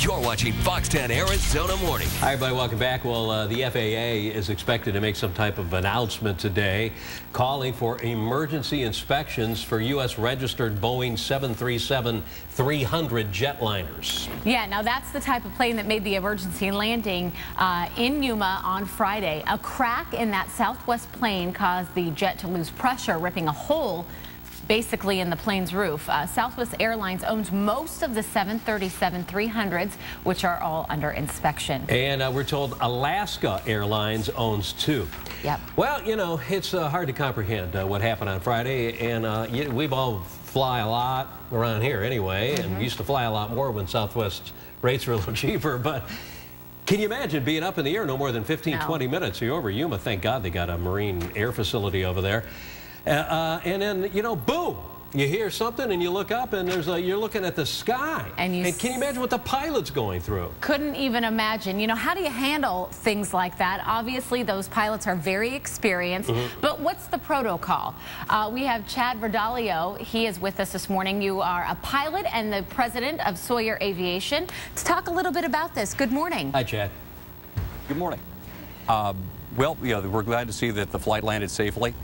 You're watching Fox 10 Arizona Morning. Hi, everybody. Welcome back. Well, the FAA is expected to make some type of announcement today calling for emergency inspections for U.S. registered Boeing 737-300 jetliners. Yeah, now that's the type of plane that made the emergency landing in Yuma on Friday. A crack in that Southwest plane caused the jet to lose pressure, ripping a hole basically in the plane's roof. Southwest Airlines owns most of the 737-300s, which are all under inspection. And we're told Alaska Airlines owns two. Yep. Well, you know, it's hard to comprehend what happened on Friday, and we've all fly a lot around here anyway, and used to fly a lot more when Southwest rates were a little cheaper, but can you imagine being up in the air no more than 15, 20 minutes? You're over Yuma. Thank God they got a Marine Air facility over there. And then, you know, boom, you hear something and you look up and there's you're looking at the sky. And can you imagine what the pilot's going through? Couldn't even imagine. You know, how do you handle things like that? Obviously, those pilots are very experienced, but what's the protocol? We have Chad Verdaglio. He is with us this morning. You are a pilot and the president of Sawyer Aviation. Let's talk a little bit about this. Good morning. Hi, Chad. Good morning. Well, yeah, we're glad to see that the flight landed safely.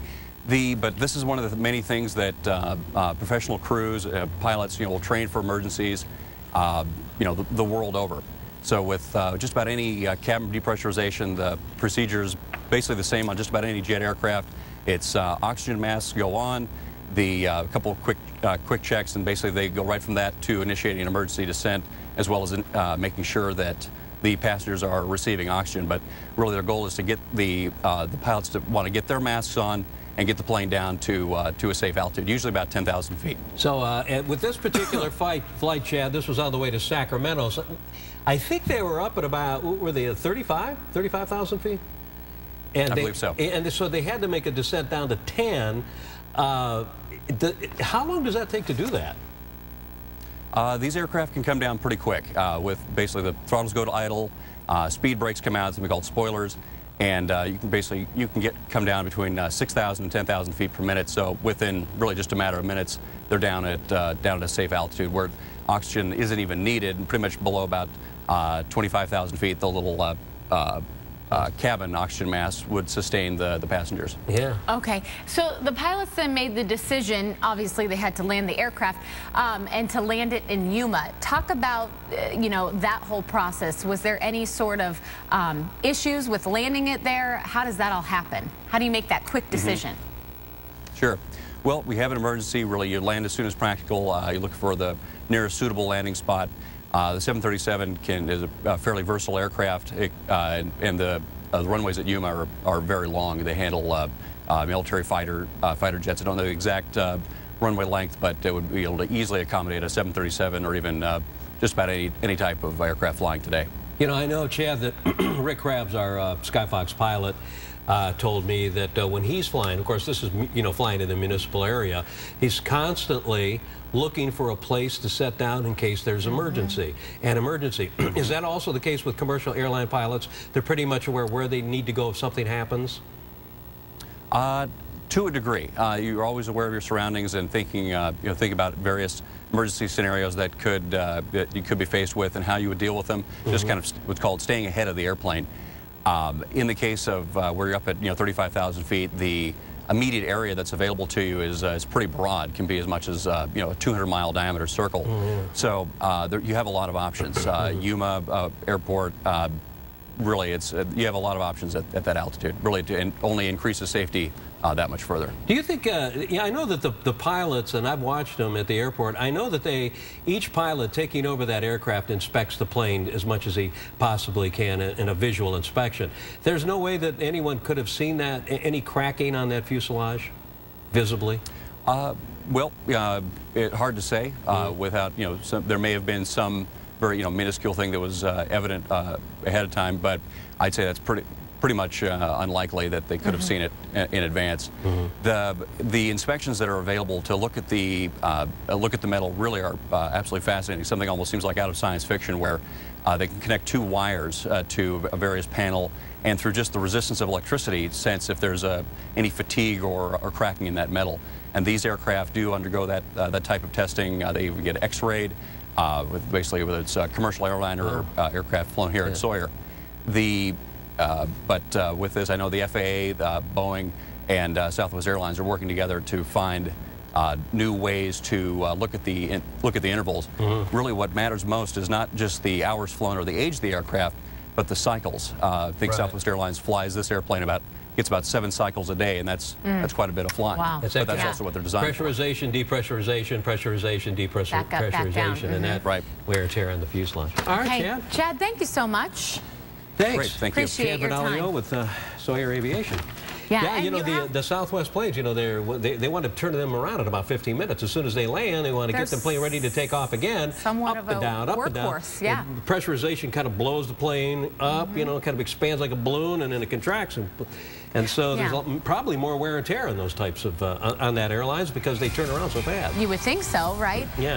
But this is one of the many things that professional crews, pilots, will train for emergencies, the world over. So with just about any cabin depressurization, the procedure's basically the same on just about any jet aircraft. It's oxygen masks go on, the couple of quick checks, and basically they go right from that to initiating an emergency descent, as well as making sure that the passengers are receiving oxygen. But really their goal is to get the pilots to want to get their masks on and get the plane down to a safe altitude, usually about 10,000 feet. So with this particular flight, Chad, this was on the way to Sacramento. So I think they were up at about, what were they, 35,000 feet? And I believe so. And so they had to make a descent down to 10. How long does that take to do that? These aircraft can come down pretty quick with basically the throttles go to idle, speed brakes come out, something called spoilers, and you can come down between 6,000 and 10,000 feet per minute. So within really just a matter of minutes, they're down at a safe altitude where oxygen isn't even needed, and pretty much below about 25,000 feet, the little cabin oxygen mask would sustain the passengers. Yeah. Okay, so the pilots then made the decision, obviously they had to land the aircraft and to land it in Yuma. Talk about, that whole process. Was there any sort of issues with landing it there? How does that all happen? How do you make that quick decision? Sure. Well, we have an emergency. Really, you land as soon as practical. You look for the nearest suitable landing spot. The 737 is a fairly versatile aircraft, and the runways at Yuma are very long. They handle military fighter jets. I don't know the exact runway length, but it would be able to easily accommodate a 737 or even just about any type of aircraft flying today. You know, I know, Chad, that Rick Krabs, our Skyfox pilot, told me that when he's flying, of course, this is, flying in the municipal area, he's constantly looking for a place to set down in case there's emergency. Is that also the case with commercial airline pilots? They're pretty much aware where they need to go if something happens? To a degree. You're always aware of your surroundings and thinking about various emergency scenarios that you could be faced with and how you would deal with them. Just kind of what's called staying ahead of the airplane. In the case of where you're up at 35,000 feet, the immediate area that's available to you is pretty broad. Can be as much as a 200-mile diameter circle. So you have a lot of options. Yuma Airport, really, you have a lot of options at that altitude. Really, and only increases safety that much further. Do you think? I know that the pilots, and I've watched them at the airport. I know that each pilot taking over that aircraft inspects the plane as much as he possibly can in a visual inspection. There's no way that anyone could have seen that, any cracking on that fuselage, visibly. Well, hard to say. Without there may have been some very minuscule thing that was evident ahead of time, but I'd say that's pretty much unlikely that they could have seen it in advance. The inspections that are available to look at the metal really are absolutely fascinating. Something almost seems like out of science fiction, where they can connect two wires to a various panel, and through just the resistance of electricity, sense if there's any fatigue or cracking in that metal. And these aircraft do undergo that type of testing. They even get X-rayed. with basically whether it's a commercial airliner or aircraft flown here at Sawyer. But with this, I know the FAA, Boeing, and Southwest Airlines are working together to find new ways to look at the intervals. Really, what matters most is not just the hours flown or the age of the aircraft, but the cycles. I think Southwest Airlines flies this airplane gets about 7 cycles a day, and that's quite a bit of flying. Wow. But that's also what they're designed for. Pressurization, depressurization, pressurization, depressurization, and that wear and tear on the fuselage. All right, Chad. Chad, thank you so much. Thanks. Great, thank you. Appreciate your Verdaglio time. with Sawyer Aviation. Yeah, you know, the Southwest planes, you know, they want to turn them around in about 15 minutes. As soon as they land, they want to get the plane ready to take off again. Somewhat up and down, up and down. Yeah. And the pressurization kind of blows the plane up, you know, kind of expands like a balloon, and then it contracts. And so there's probably more wear and tear on those types of, on that airlines because they turn around so fast. You would think so, right? Yeah.